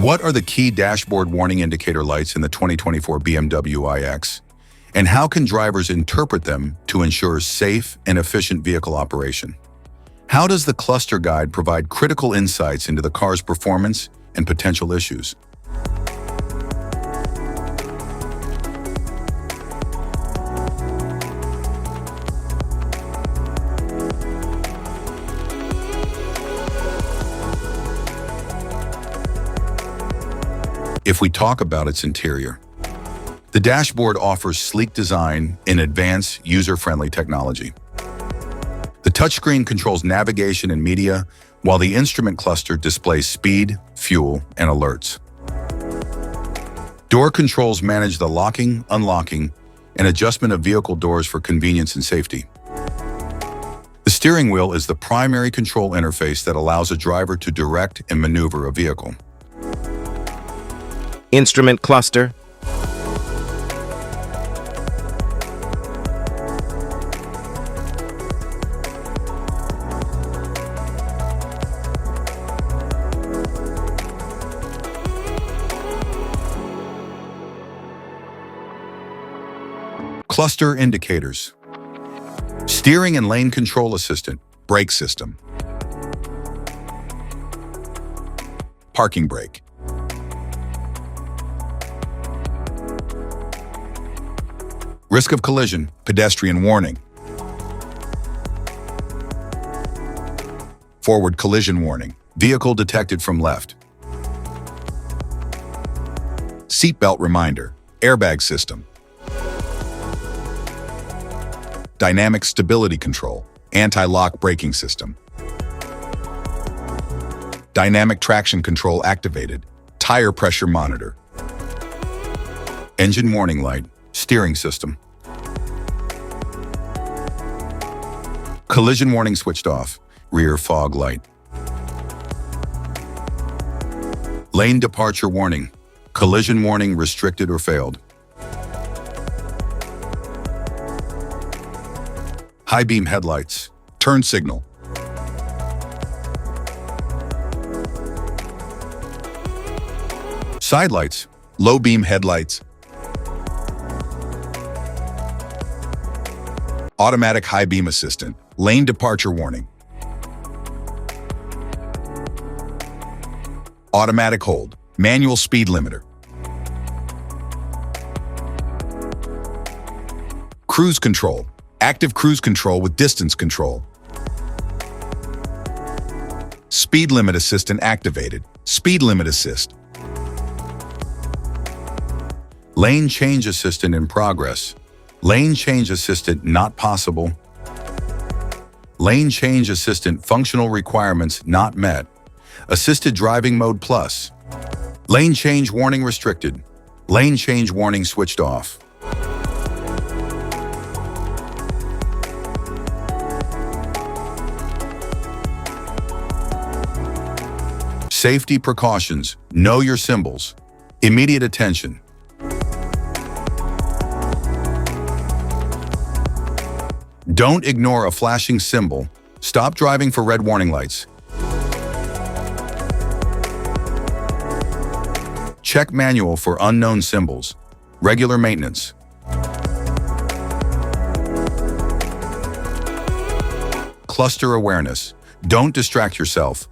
What are the key dashboard warning indicator lights in the 2024 BMW iX? And how can drivers interpret them to ensure safe and efficient vehicle operation? How does the cluster guide provide critical insights into the car's performance and potential issues? If we talk about its interior, the dashboard offers sleek design and advanced user-friendly technology. The touchscreen controls navigation and media, while the instrument cluster displays speed, fuel, and alerts. Door controls manage the locking, unlocking, and adjustment of vehicle doors for convenience and safety. The steering wheel is the primary control interface that allows a driver to direct and maneuver a vehicle. Instrument cluster, cluster indicators, steering and lane control assistant, brake system, parking brake, risk of collision, pedestrian warning, forward collision warning, vehicle detected from left, seatbelt reminder, airbag system, dynamic stability control, anti-lock braking system, dynamic traction control activated, tire pressure monitor, engine warning light, steering system, collision warning switched off, rear fog light, lane departure warning, collision warning restricted or failed, high beam headlights, turn signal, side lights, low beam headlights, automatic high beam assistant, lane departure warning, automatic hold, manual speed limiter, cruise control, active cruise control with distance control, speed limit assistant activated, speed limit assist, lane change assistant in progress, lane change assistant not possible, lane change assistant functional requirements not met, assisted driving mode plus, lane change warning restricted, lane change warning switched off. Safety precautions, know your symbols, immediate attention. Don't ignore a flashing symbol. Stop driving for red warning lights. Check manual for unknown symbols. Regular maintenance. Cluster awareness. Don't distract yourself.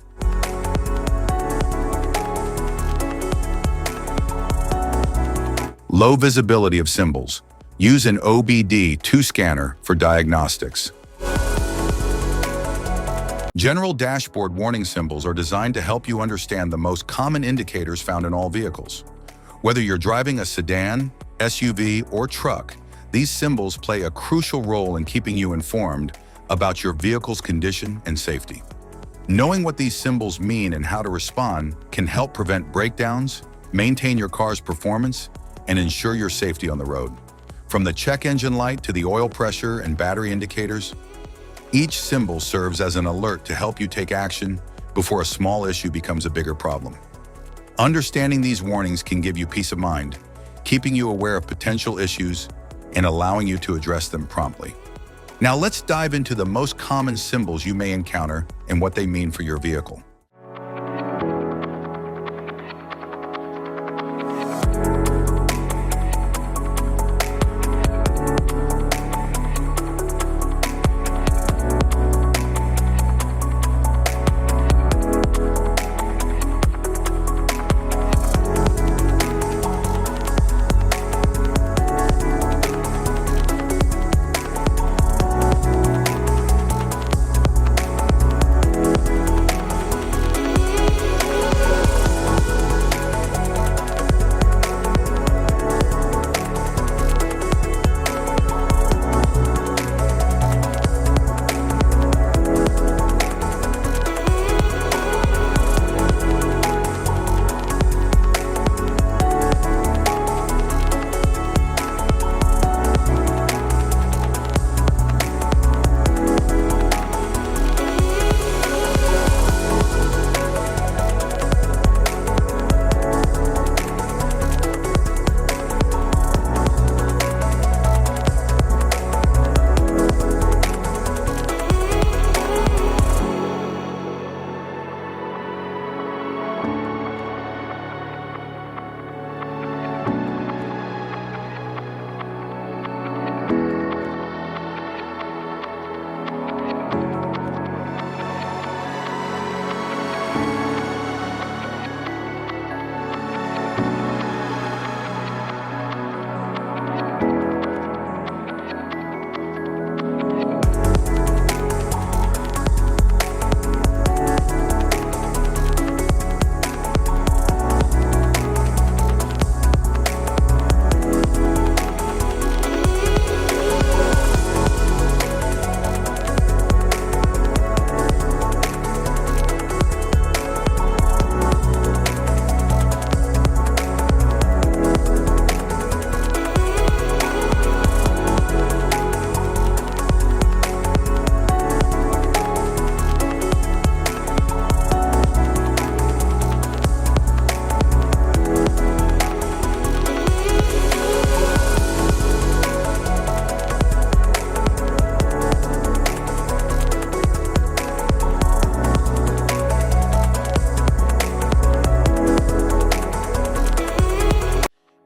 Low visibility of symbols. Use an OBD2 scanner for diagnostics. General dashboard warning symbols are designed to help you understand the most common indicators found in all vehicles. Whether you're driving a sedan, SUV, or truck, these symbols play a crucial role in keeping you informed about your vehicle's condition and safety. Knowing what these symbols mean and how to respond can help prevent breakdowns, maintain your car's performance, and ensure your safety on the road. From the check engine light to the oil pressure and battery indicators, each symbol serves as an alert to help you take action before a small issue becomes a bigger problem. Understanding these warnings can give you peace of mind, keeping you aware of potential issues and allowing you to address them promptly. Now let's dive into the most common symbols you may encounter and what they mean for your vehicle.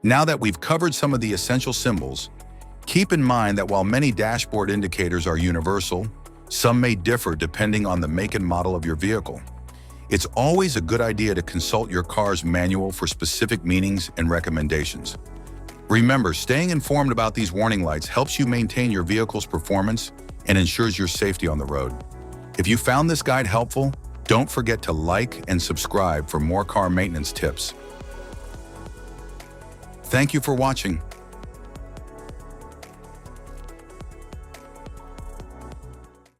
Now that we've covered some of the essential symbols, keep in mind that while many dashboard indicators are universal, some may differ depending on the make and model of your vehicle. It's always a good idea to consult your car's manual for specific meanings and recommendations. Remember, staying informed about these warning lights helps you maintain your vehicle's performance and ensures your safety on the road. If you found this guide helpful, don't forget to like and subscribe for more car maintenance tips. Thank you for watching.